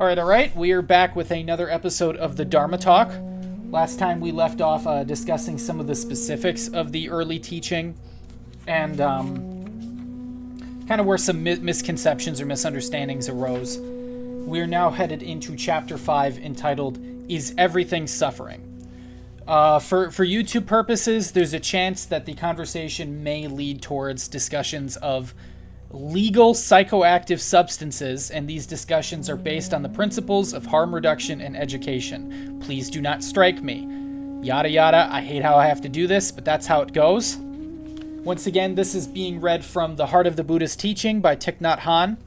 All right. We are back with another episode of the Dharma Talk. Last time we left off discussing some of the specifics of the early teaching and kind of where some misconceptions or misunderstandings arose. We are now headed into Chapter 5 entitled, Is Everything Suffering? For YouTube purposes, there's a chance that the conversation may lead towards discussions of legal psychoactive substances, and these discussions are based on the principles of harm reduction and education. Please do not strike me. Yada yada, I hate how I have to do this, but that's how it goes. Once again, this is being read from The Heart of the Buddha's Teaching by Thich Nhat Hanh.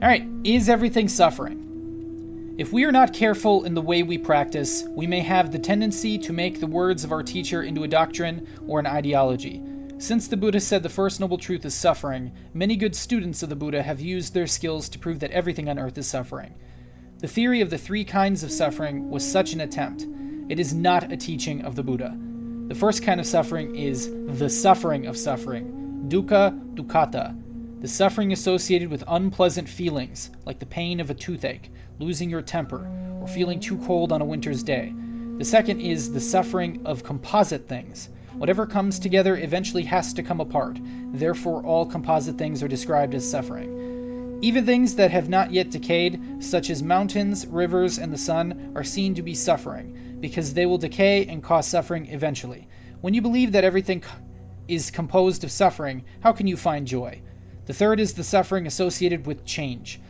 Alright, is everything suffering? If we are not careful in the way we practice, we may have the tendency to make the words of our teacher into a doctrine or an ideology. Since the Buddha said the first noble truth is suffering, many good students of the Buddha have used their skills to prove that everything on earth is suffering. The theory of the three kinds of suffering was such an attempt. It is not a teaching of the Buddha. The first kind of suffering is the suffering of suffering, dukkha dukkata, the suffering associated with unpleasant feelings, like the pain of a toothache, losing your temper, or feeling too cold on a winter's day. The second is the suffering of composite things. Whatever comes together eventually has to come apart. Therefore, all composite things are described as suffering. Even things that have not yet decayed, such as mountains, rivers, and the sun, are seen to be suffering, because they will decay and cause suffering eventually. When you believe that everything is composed of suffering, how can you find joy? The third is the suffering associated with change.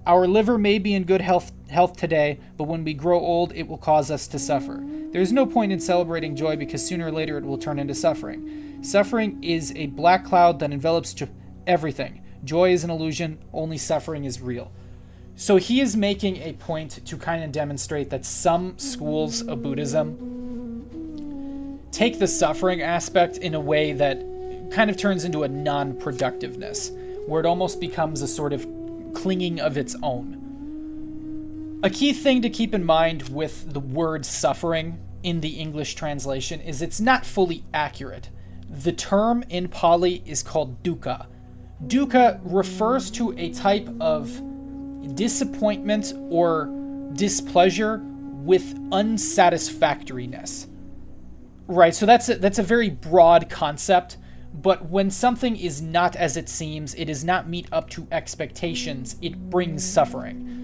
Our liver may be in good health today, but when we grow old, it will cause us to suffer. There is no point in celebrating joy because sooner or later it will turn into suffering. Suffering is a black cloud that envelops everything. Joy is an illusion, only suffering is real. So he is making a point to kind of demonstrate that some schools of Buddhism take the suffering aspect in a way that kind of turns into a non-productiveness, where it almost becomes a sort of clinging of its own. A key thing to keep in mind with the word suffering in the English translation is it's not fully accurate. The term in Pali is called dukkha. Dukkha refers to a type of disappointment or displeasure with unsatisfactoriness. Right, so that's a very broad concept, but when something is not as it seems, it does not meet up to expectations, it brings suffering.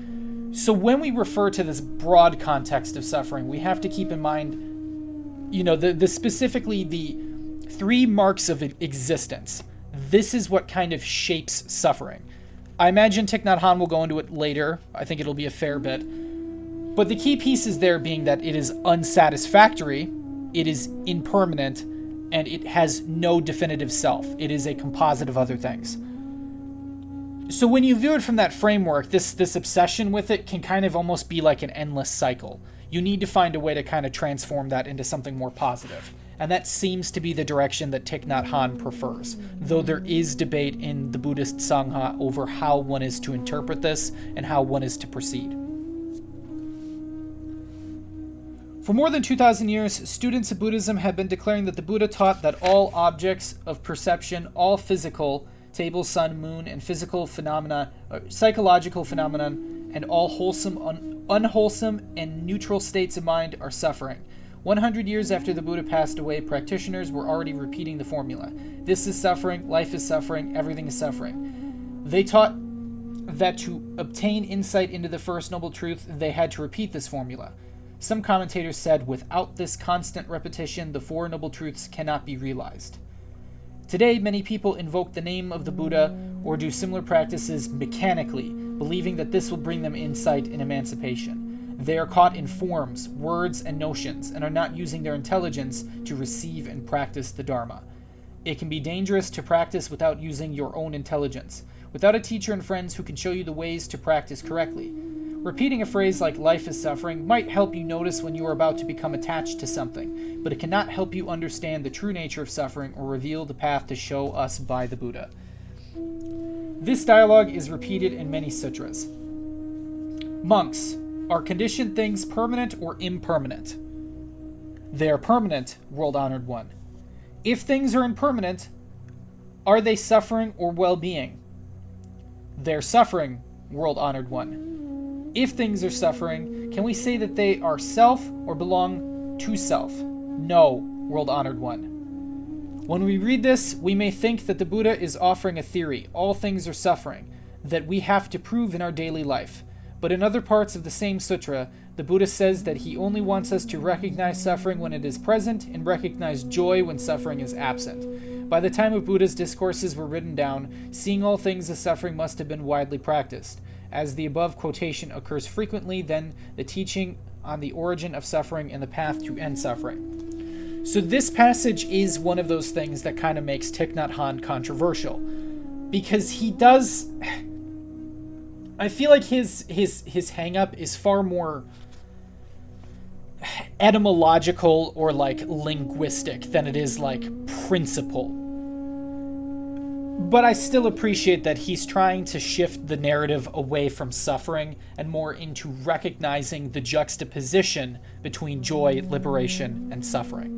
So when we refer to this broad context of suffering, we have to keep in mind, the specifically the three marks of existence. This is what kind of shapes suffering. I imagine Thich Nhat Hanh will go into it later. I think it'll be a fair bit. But the key pieces there being that it is unsatisfactory, it is impermanent, and it has no definitive self. It is a composite of other things. So when you view it from that framework, this obsession with it can kind of almost be like an endless cycle. You need to find a way to kind of transform that into something more positive. And that seems to be the direction that Thich Nhat Hanh prefers, though there is debate in the Buddhist Sangha over how one is to interpret this and how one is to proceed. For more than 2,000 years, students of Buddhism have been declaring that the Buddha taught that all objects of perception, all physical, table, sun, moon, and physical phenomena, psychological phenomena, and all wholesome, unwholesome, and neutral states of mind are suffering. 100 years after the Buddha passed away, practitioners were already repeating the formula. This is suffering, life is suffering, everything is suffering. They taught that to obtain insight into the First Noble Truth, they had to repeat this formula. Some commentators said, without this constant repetition, the Four Noble Truths cannot be realized. Today, many people invoke the name of the Buddha or do similar practices mechanically, believing that this will bring them insight and emancipation. They are caught in forms, words, and notions, and are not using their intelligence to receive and practice the Dharma. It can be dangerous to practice without using your own intelligence, without a teacher and friends who can show you the ways to practice correctly. Repeating a phrase like life is suffering might help you notice when you are about to become attached to something, but it cannot help you understand the true nature of suffering or reveal the path to show us by the Buddha. This dialogue is repeated in many sutras. Monks, are conditioned things permanent or impermanent? They are permanent, world-honored one. If things are impermanent, are they suffering or well-being? they're suffering, world-honored one? If things are suffering, can we say that they are self or belong to self? No, world-honored one. When we read this, we may think that the Buddha is offering a theory, all things are suffering, that we have to prove in our daily life. But in other parts of the same sutra, the Buddha says that he only wants us to recognize suffering when it is present and recognize joy when suffering is absent. By the time of Buddha's discourses were written down, seeing all things as suffering must have been widely practiced. As the above quotation occurs frequently, then the teaching on the origin of suffering and the path to end suffering. So this passage is one of those things that kind of makes Thich Nhat Hanh controversial, because he does... I feel like his hang-up is far more etymological or like linguistic than it is like principle. But I still appreciate that he's trying to shift the narrative away from suffering and more into recognizing the juxtaposition between joy, liberation, and suffering.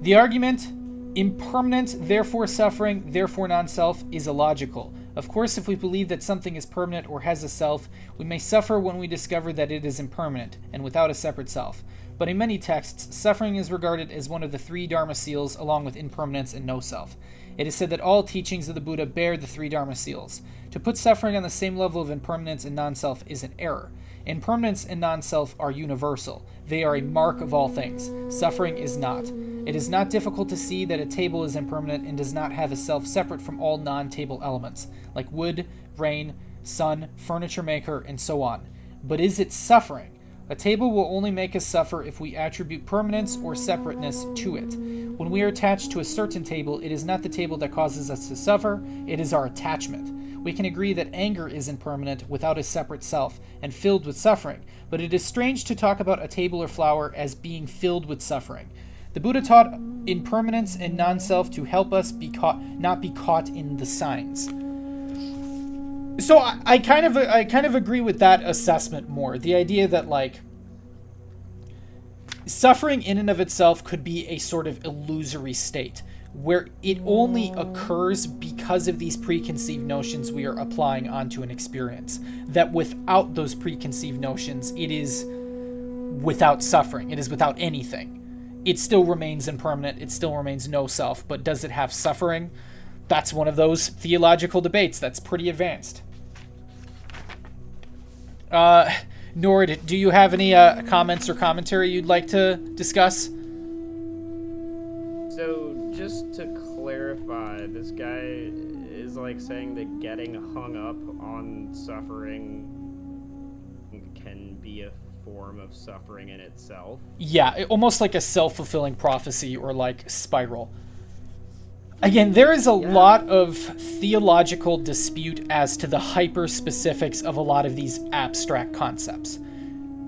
The argument, impermanent, therefore suffering, therefore non-self, is illogical. Of course, if we believe that something is permanent or has a self, we may suffer when we discover that it is impermanent and without a separate self. But in many texts, suffering is regarded as one of the three Dharma seals, along with impermanence and no self. It is said that all teachings of the Buddha bear the three Dharma seals. To put suffering on the same level of impermanence and non-self is an error. Impermanence and non-self are universal. They are a mark of all things. Suffering is not. It is not difficult to see that a table is impermanent and does not have a self separate from all non-table elements, like wood, rain, sun, furniture maker, and so on. But is it suffering? A table will only make us suffer if we attribute permanence or separateness to it. When we are attached to a certain table, it is not the table that causes us to suffer, it is our attachment. We can agree that anger is impermanent without a separate self and filled with suffering, but it is strange to talk about a table or flower as being filled with suffering. The Buddha taught impermanence and non-self to help us not be caught in the signs. So I kind of agree with that assessment more. The idea that like suffering in and of itself could be a sort of illusory state where it only occurs because of these preconceived notions we are applying onto an experience. That without those preconceived notions, it is without suffering. It is without anything. It still remains impermanent. It still remains no self. But does it have suffering? That's one of those theological debates that's pretty advanced. Nord, do you have any comments or commentary you'd like to discuss? So, just to clarify, this guy is like saying that getting hung up on suffering can be a form of suffering in itself. Yeah, almost like a self-fulfilling prophecy or like spiral. Again, there is a lot of theological dispute as to the hyper-specifics of a lot of these abstract concepts.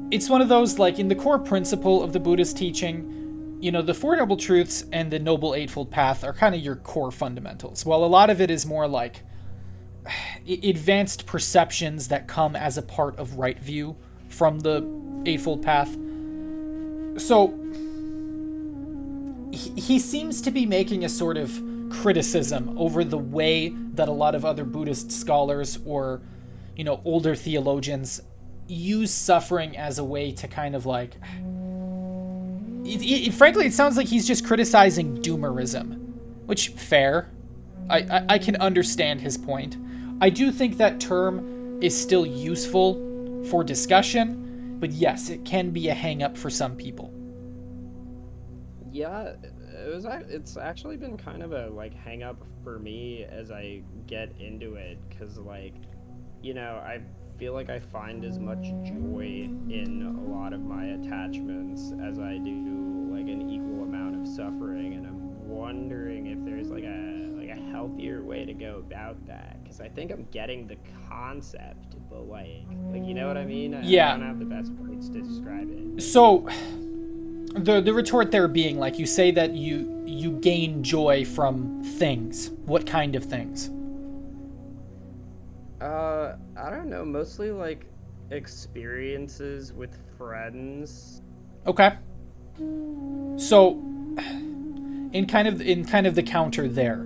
It's one of those, like, in the core principle of the Buddhist teaching, you know, the Four Noble Truths and the Noble Eightfold Path are kind of your core fundamentals, while a lot of it is more like advanced perceptions that come as a part of right view from the Eightfold Path. So, he seems to be making a sort of criticism over the way that a lot of other Buddhist scholars or, you know, older theologians use suffering as a way to kind of like... frankly, it sounds like he's just criticizing doomerism, which, fair. I can understand his point. I do think that term is still useful for discussion, but yes, it can be a hang-up for some people. Yeah, it's actually been kind of a like hang up for me as I get into it, because like, you know, I feel like I find as much joy in a lot of my attachments as I do like an equal amount of suffering, and I'm wondering if there's like a healthier way to go about that, because I think I'm getting the concept, but like you know what I mean? Yeah. I don't have the best words to describe it. So the retort there being, like, you say that you gain joy from things. What kind of things? I don't know, mostly like experiences with friends. Okay. So in kind of the counter there,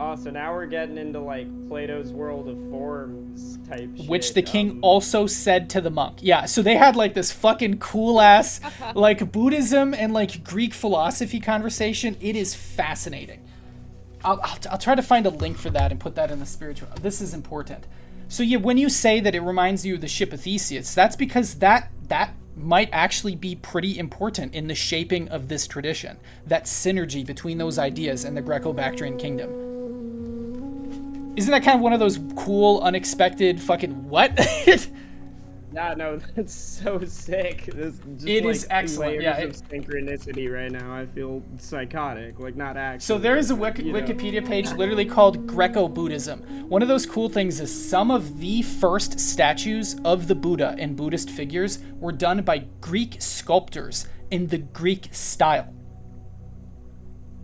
Oh, so now we're getting into like Plato's world of forms type shit. Which the king also said to the monk. Yeah, so they had like this fucking cool ass like Buddhism and like Greek philosophy conversation. It is fascinating. I'll try to find a link for that and put that in the spiritual. This is important. So yeah, when you say that it reminds you of the ship of Theseus, that's because that might actually be pretty important in the shaping of this tradition. That synergy between those ideas and the Greco-Bactrian kingdom. Isn't that kind of one of those cool, unexpected fucking what? Yeah, no, that's so sick. This just It like is excellent. Yeah, of synchronicity right now. I feel psychotic, like not actually. So there is a Wikipedia page literally called Greco-Buddhism. One of those cool things is some of the first statues of the Buddha and Buddhist figures were done by Greek sculptors in the Greek style.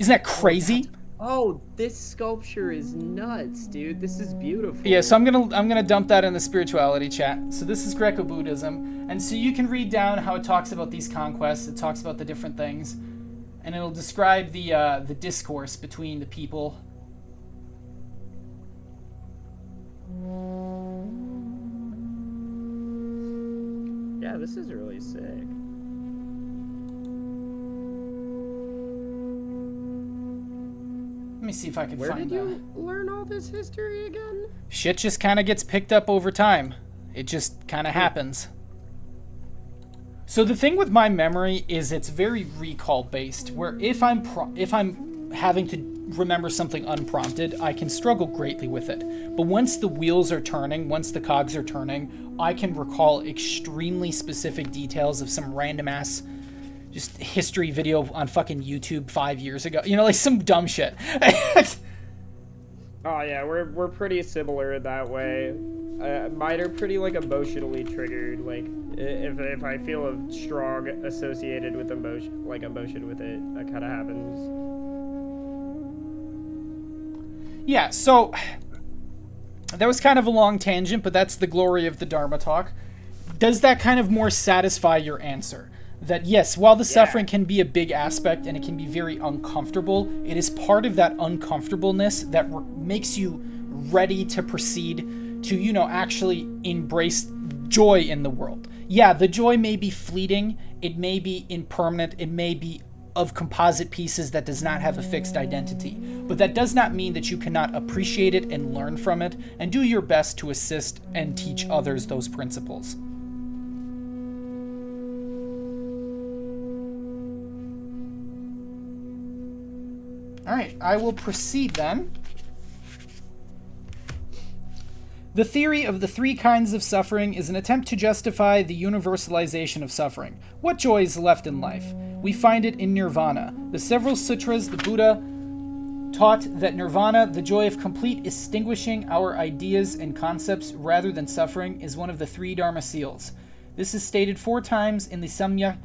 Isn't that crazy? Oh, this sculpture is nuts, dude. This is beautiful. Yeah, so I'm gonna dump that in the spirituality chat. So this is Greco-Buddhism, and so you can read down how it talks about these conquests. It talks about the different things, and it'll describe the discourse between the people. Yeah, this is really sick. Let me see if I can Where find that. Where did you learn all this history again? Shit just kind of gets picked up over time. It just kind of happens. So the thing with my memory is it's very recall based, where if I'm having to remember something unprompted, I can struggle greatly with it. But once the wheels are turning, once the cogs are turning, I can recall extremely specific details of some random ass just history video on fucking YouTube 5 years ago. You know, like some dumb shit. Oh yeah, we're pretty similar that way. Mine are pretty like emotionally triggered. Like if I feel a strong associated with emotion with it, that kind of happens. Yeah, so that was kind of a long tangent, but that's the glory of the Dharma Talk. Does that kind of more satisfy your answer? That yes, while the suffering can be a big aspect and it can be very uncomfortable, it is part of that uncomfortableness that makes you ready to proceed to, you know, actually embrace joy in the world. Yeah, the joy may be fleeting, it may be impermanent, it may be of composite pieces that does not have a fixed identity. But that does not mean that you cannot appreciate it and learn from it and do your best to assist and teach others those principles. All right, I will proceed then. The theory of the three kinds of suffering is an attempt to justify the universalization of suffering. What joy is left in life? We find it in nirvana. The several sutras, the Buddha taught that nirvana, the joy of complete extinguishing our ideas and concepts rather than suffering, is one of the three Dharma seals. This is stated 4 times in the Samyukta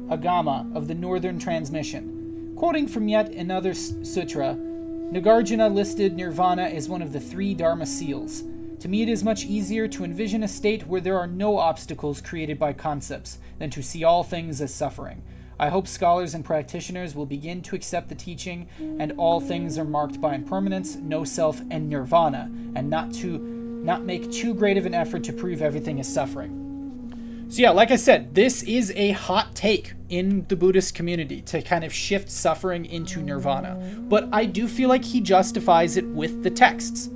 Agama of the Northern Transmission. Quoting from yet another sutra, Nagarjuna listed nirvana as one of the 3 Dharma seals. To me, it is much easier to envision a state where there are no obstacles created by concepts than to see all things as suffering. I hope scholars and practitioners will begin to accept the teaching and all things are marked by impermanence, no self, and nirvana, and not make too great of an effort to prove everything is suffering. So yeah, like I said, this is a hot take in the Buddhist community to kind of shift suffering into nirvana. But I do feel like he justifies it with the texts.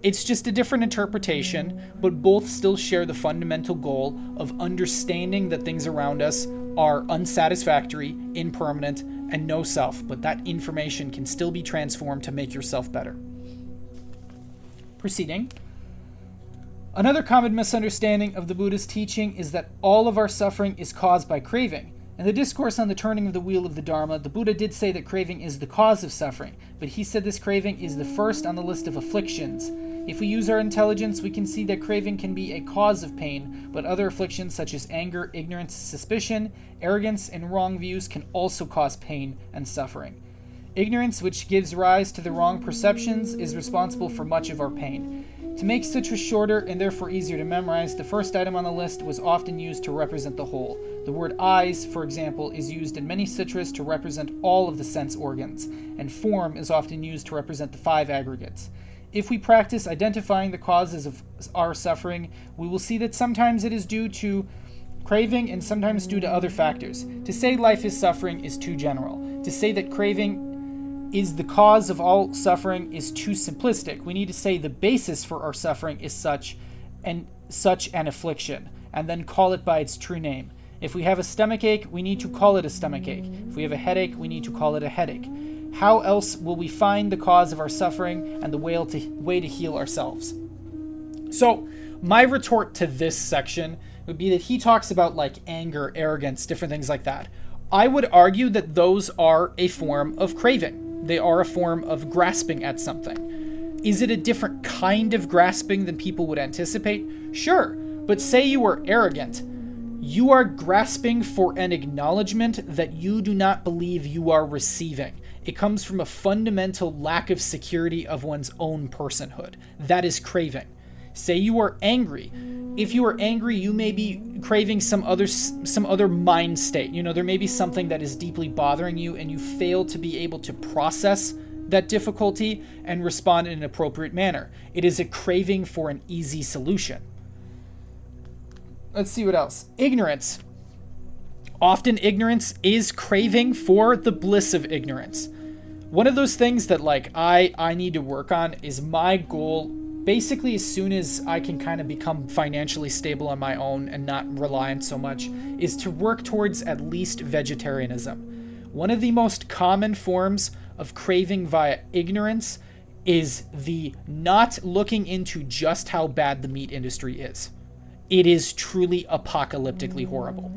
It's just a different interpretation, but both still share the fundamental goal of understanding that things around us are unsatisfactory, impermanent, and no self, but that information can still be transformed to make yourself better. Proceeding. Another common misunderstanding of the Buddhist teaching is that all of our suffering is caused by craving. In the discourse on the turning of the wheel of the Dharma, the Buddha did say that craving is the cause of suffering, but he said this craving is the first on the list of afflictions. If we use our intelligence, we can see that craving can be a cause of pain, but other afflictions such as anger, ignorance, suspicion, arrogance, and wrong views can also cause pain and suffering. Ignorance, which gives rise to the wrong perceptions, is responsible for much of our pain. To make citrus shorter and therefore easier to memorize, the first item on the list was often used to represent the whole. The word eyes, for example, is used in many citrus to represent all of the sense organs, and form is often used to represent the 5 aggregates. If we practice identifying the causes of our suffering, we will see that sometimes it is due to craving and sometimes due to other factors. To say life is suffering is too general. To say that craving is the cause of all suffering is too simplistic. We need to say the basis for our suffering is such an affliction, and then call it by its true name. If we have a stomach ache, we need to call it a stomach ache. If we have a headache, we need to call it a headache. How else will we find the cause of our suffering and the way to heal ourselves? So, my retort to this section would be that he talks about like anger, arrogance, different things like that. I would argue that those are a form of craving. They are a form of grasping at something. Is it a different kind of grasping than people would anticipate? Sure, but say you are arrogant. You are grasping for an acknowledgement that you do not believe you are receiving. It comes from a fundamental lack of security of one's own personhood. That is craving. Say you are angry. If you are angry, you may be craving some other mind state. You know, there may be something that is deeply bothering you and you fail to be able to process that difficulty and respond in an appropriate manner. It is a craving for an easy solution. Let's see what else. Ignorance. Often ignorance is craving for the bliss of ignorance. One of those things that like I need to work on is my goal. Basically, as soon as I can kind of become financially stable on my own and not reliant so much, is to work towards at least vegetarianism. One of the most common forms of craving via ignorance is the not looking into just how bad the meat industry is. It is truly apocalyptically horrible.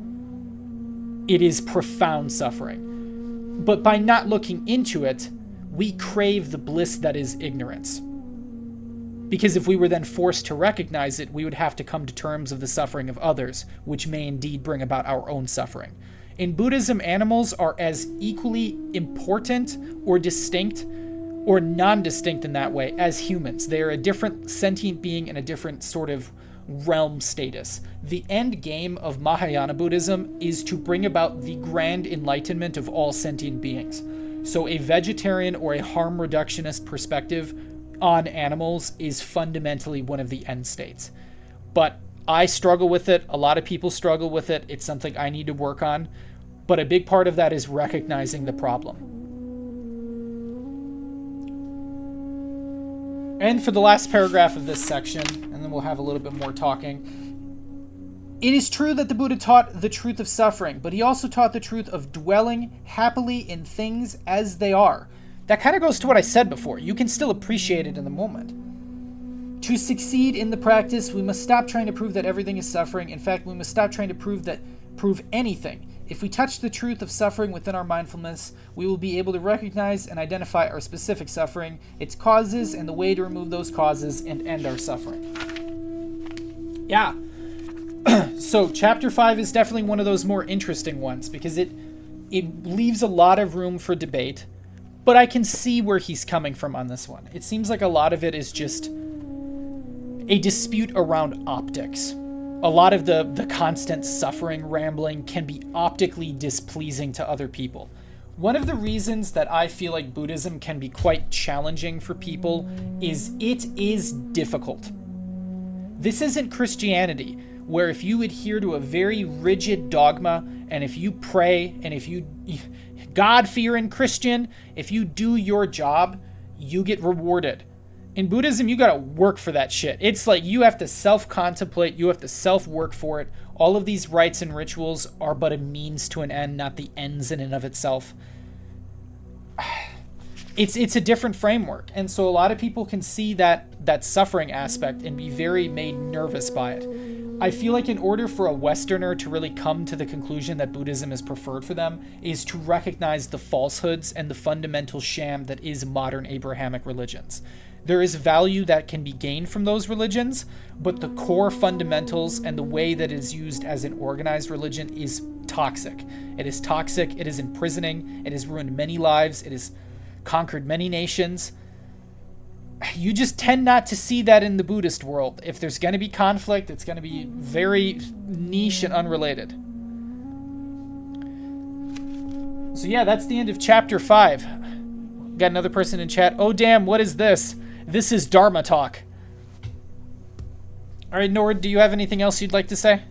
It is profound suffering. But by not looking into it, we crave the bliss that is ignorance. Because if we were then forced to recognize it, we would have to come to terms of the suffering of others, which may indeed bring about our own suffering. In Buddhism, animals are as equally important or distinct or non-distinct in that way as humans. They are a different sentient being in a different sort of realm status. The end game of Mahayana Buddhism is to bring about the grand enlightenment of all sentient beings. So a vegetarian or a harm reductionist perspective on animals is fundamentally one of the end states. But I struggle with it. A lot of people struggle with it. It's something I need to work on. But a big part of that is recognizing the problem. And for the last paragraph of this section, and then we'll have a little bit more talking. It is true that the Buddha taught the truth of suffering, but he also taught the truth of dwelling happily in things as they are. That kind of goes to what I said before. You can still appreciate it in the moment. To succeed in the practice, we must stop trying to prove that everything is suffering. In fact, we must stop trying to prove anything. If we touch the truth of suffering within our mindfulness, we will be able to recognize and identify our specific suffering, its causes, and the way to remove those causes and end our suffering. Yeah. So chapter 5 is definitely one of those more interesting ones because it leaves a lot of room for debate. But I can see where he's coming from on this one. It seems like a lot of it is just a dispute around optics. A lot of the constant suffering rambling can be optically displeasing to other people. One of the reasons that I feel like Buddhism can be quite challenging for people is it is difficult. This isn't Christianity, where if you adhere to a very rigid dogma, and if you pray, and if you God-fearing Christian, if you do your job, you get rewarded. In Buddhism, you gotta work for that shit. It's like you have to self-contemplate, you have to self-work for it. All of these rites and rituals are but a means to an end, not the ends in and of itself. It's a different framework, and so a lot of people can see that suffering aspect and be very made nervous by it. I feel like in order for a Westerner to really come to the conclusion that Buddhism is preferred for them is to recognize the falsehoods and the fundamental sham that is modern Abrahamic religions. There is value that can be gained from those religions, but the core fundamentals and the way that it is used as an organized religion is toxic. It is toxic, it is imprisoning, it has ruined many lives, it has conquered many nations. you just tend not to see that in the Buddhist world. If there's going to be conflict, it's going to be very niche and unrelated. So yeah, that's the end of chapter 5. Got another person in chat. Oh damn, what is this? This is Dharma Talk. All right, Nord, do you have anything else you'd like to say?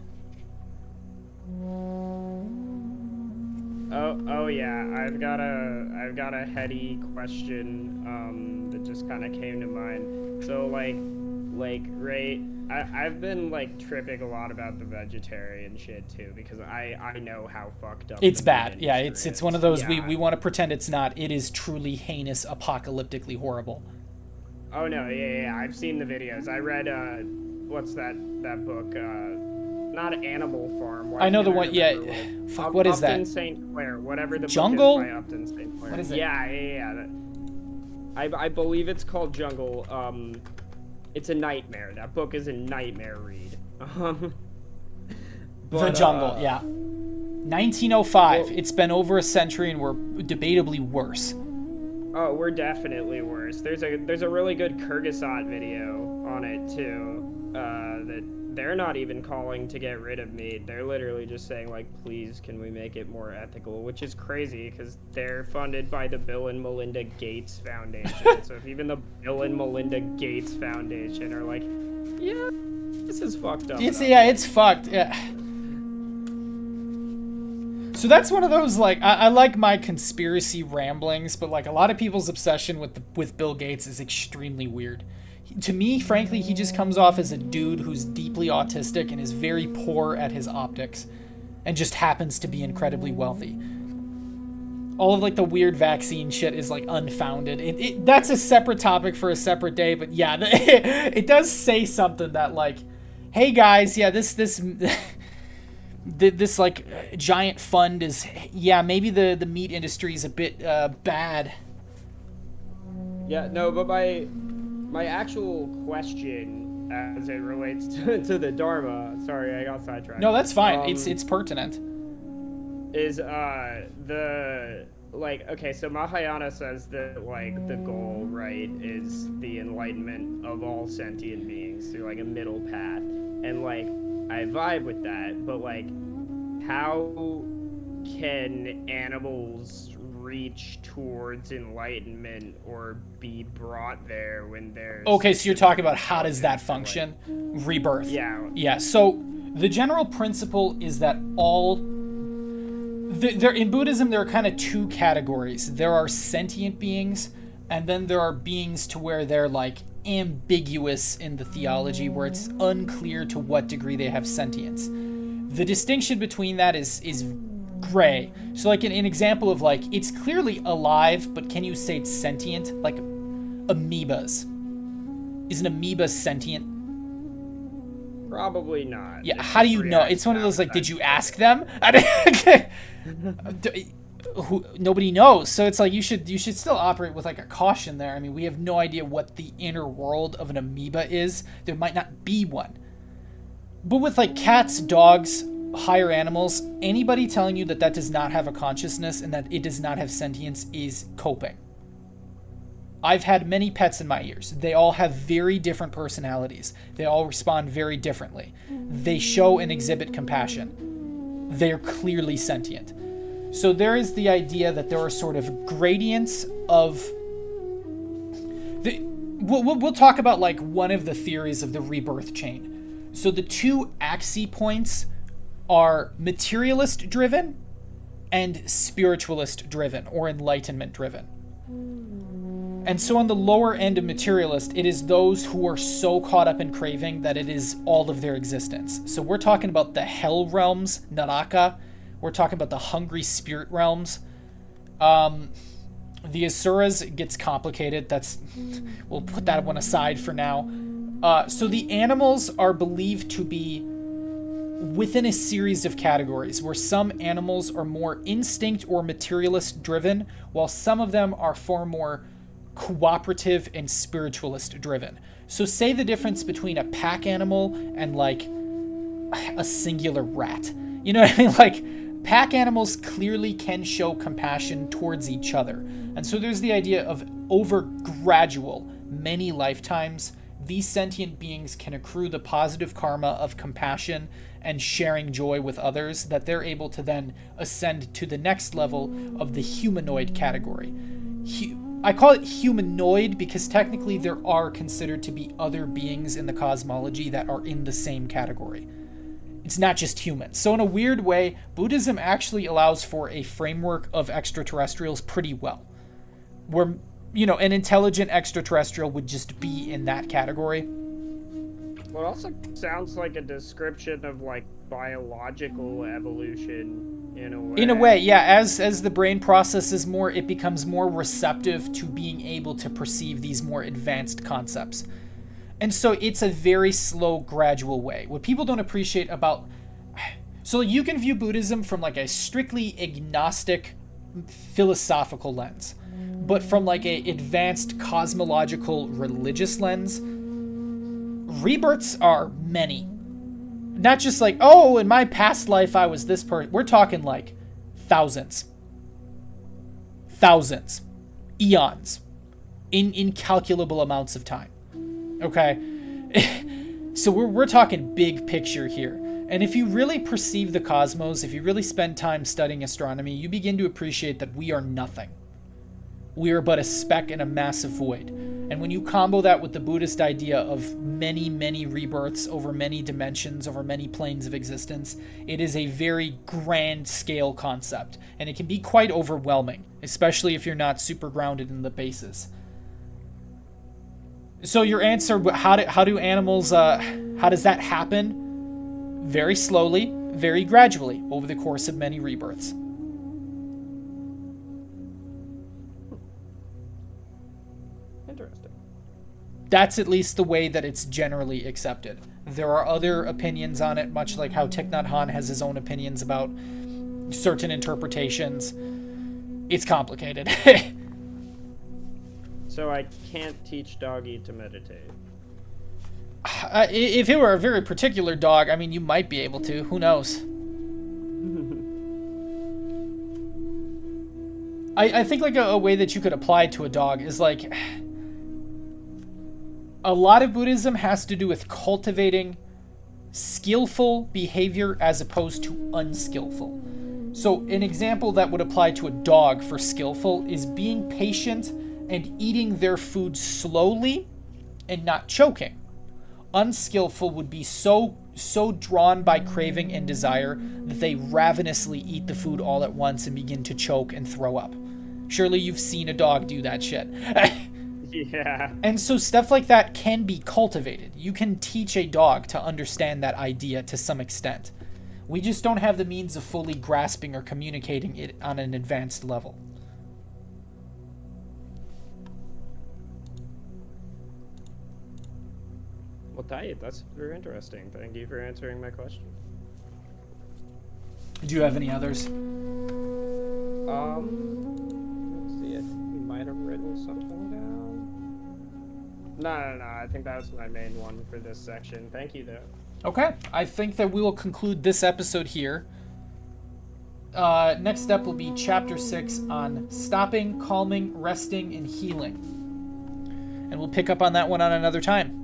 Oh yeah, I've got a heady question that just kind of came to mind. So like right, I've been like tripping a lot about the vegetarian shit too, because I know how fucked up it's the bad. meat Yeah, industry it's is. one of those Yeah. we want to pretend it's not. It is truly heinous, apocalyptically horrible. Oh no, yeah, I've seen the videos. I read what's that book? Not Animal Farm. Why I know can't the one. Yeah, remember fuck. What is Upton that? St. Clair, whatever the Jungle? book is by Upton St. Clair. What is it? Yeah. I believe it's called Jungle. It's a nightmare. That book is a nightmare read. The Jungle. Yeah. 1905. It's been over a century, and we're debatably worse. Oh, we're definitely worse. There's a really good Kyrgyzstan video on it too. That they're not even calling to get rid of meat. They're literally just saying like, please, can we make it more ethical? Which is crazy because they're funded by the Bill and Melinda Gates Foundation. So if even the Bill and Melinda Gates Foundation are like, yeah, this is fucked up. It's fucked. Yeah. So that's one of those, like, I like my conspiracy ramblings, but like a lot of people's obsession with Bill Gates is extremely weird. To me, frankly, he just comes off as a dude who's deeply autistic and is very poor at his optics and just happens to be incredibly wealthy. All of like the weird vaccine shit is like unfounded. That's a separate topic for a separate day, but yeah, it does say something that like, hey guys, yeah, this like giant fund is, yeah, maybe the meat industry is a bit bad. Yeah, no, but my actual question as it relates to the Dharma, sorry, I got sidetracked. No, that's fine. It's pertinent. Is the like, okay, so Mahayana says that like the goal, right, is the enlightenment of all sentient beings through like a middle path, and like I vibe with that, but like how can animals reach towards enlightenment or be brought there when there's... Okay, so you're talking about how does that function? Like, rebirth. Yeah, so the general principle is that in Buddhism there are kind of two categories. There are sentient beings, and then there are beings to where they're like ambiguous in the theology, where it's unclear to what degree they have sentience. The distinction between that is gray. So like an example of like, it's clearly alive, but can you say it's sentient? Like amoebas. Is an amoeba sentient? Probably not. Yeah, how do you know? It's one of those like, did you ask them? Nobody knows. So it's like you should still operate with like a caution there. I mean, we have no idea what the inner world of an amoeba is. There might not be one. But with like cats, dogs, higher animals, anybody telling you that does not have a consciousness and that it does not have sentience is coping. I've had many pets in my years. They all have very different personalities. They all respond very differently. They show and exhibit compassion. They're clearly sentient. So there is the idea that there are sort of gradients of... We'll talk about like one of the theories of the rebirth chain. So the two axis points are materialist driven and spiritualist driven or enlightenment driven. And so on the lower end of materialist, it is those who are so caught up in craving that it is all of their existence. So we're talking about the hell realms, Naraka. We're talking about the hungry spirit realms. The Asuras gets complicated. We'll put that one aside for now. So the animals are believed to be within a series of categories, where some animals are more instinct or materialist driven, while some of them are far more cooperative and spiritualist driven. So say the difference between a pack animal and like a singular rat. You know what I mean? Like pack animals clearly can show compassion towards each other. And so there's the idea of over gradual many lifetimes, these sentient beings can accrue the positive karma of compassion and sharing joy with others, that they're able to then ascend to the next level of the humanoid category. I call it humanoid because technically there are considered to be other beings in the cosmology that are in the same category. It's not just humans. So in a weird way, Buddhism actually allows for a framework of extraterrestrials pretty well. Where, an intelligent extraterrestrial would just be in that category. Well, it also sounds like a description of, like, biological evolution in a way. In a way, yeah. As the brain processes more, it becomes more receptive to being able to perceive these more advanced concepts. And so it's a very slow, gradual way. What people don't appreciate about... So you can view Buddhism from, like, a strictly agnostic, philosophical lens. But from, like, a advanced cosmological religious lens, rebirths are many. Not just like, oh, in my past life I was this person. We're talking like thousands. Eons. In incalculable amounts of time. Okay? So we're talking big picture here. And if you really perceive the cosmos, if you really spend time studying astronomy, you begin to appreciate that we are nothing. We are but a speck in a massive void. And when you combo that with the Buddhist idea of many, many rebirths over many dimensions, over many planes of existence, it is a very grand scale concept. And it can be quite overwhelming, especially if you're not super grounded in the basis. So your answer, how do animals, how does that happen? Very slowly, very gradually, over the course of many rebirths. Interesting. That's at least the way that it's generally accepted. There are other opinions on it, much like how Thich Nhat Hanh has his own opinions about certain interpretations. It's complicated. So I can't teach doggy to meditate. If it were a very particular dog, I mean, you might be able to. Who knows? I think like a way that you could apply it to a dog is like... A lot of Buddhism has to do with cultivating skillful behavior as opposed to unskillful. So an example that would apply to a dog for skillful is being patient and eating their food slowly and not choking. Unskillful would be so drawn by craving and desire that they ravenously eat the food all at once and begin to choke and throw up. Surely you've seen a dog do that shit. Yeah. And so stuff like that can be cultivated. You can teach a dog to understand that idea to some extent. We just don't have the means of fully grasping or communicating it on an advanced level. Well, Tayyip, that's very interesting. Thank you for answering my question. Do you have any others? Let's see. I think we might have written something down. No. I think that was my main one for this section. Thank you, though. Okay. I think that we will conclude this episode here. Next step will be Chapter 6 on stopping, calming, resting, and healing. And we'll pick up on that one on another time.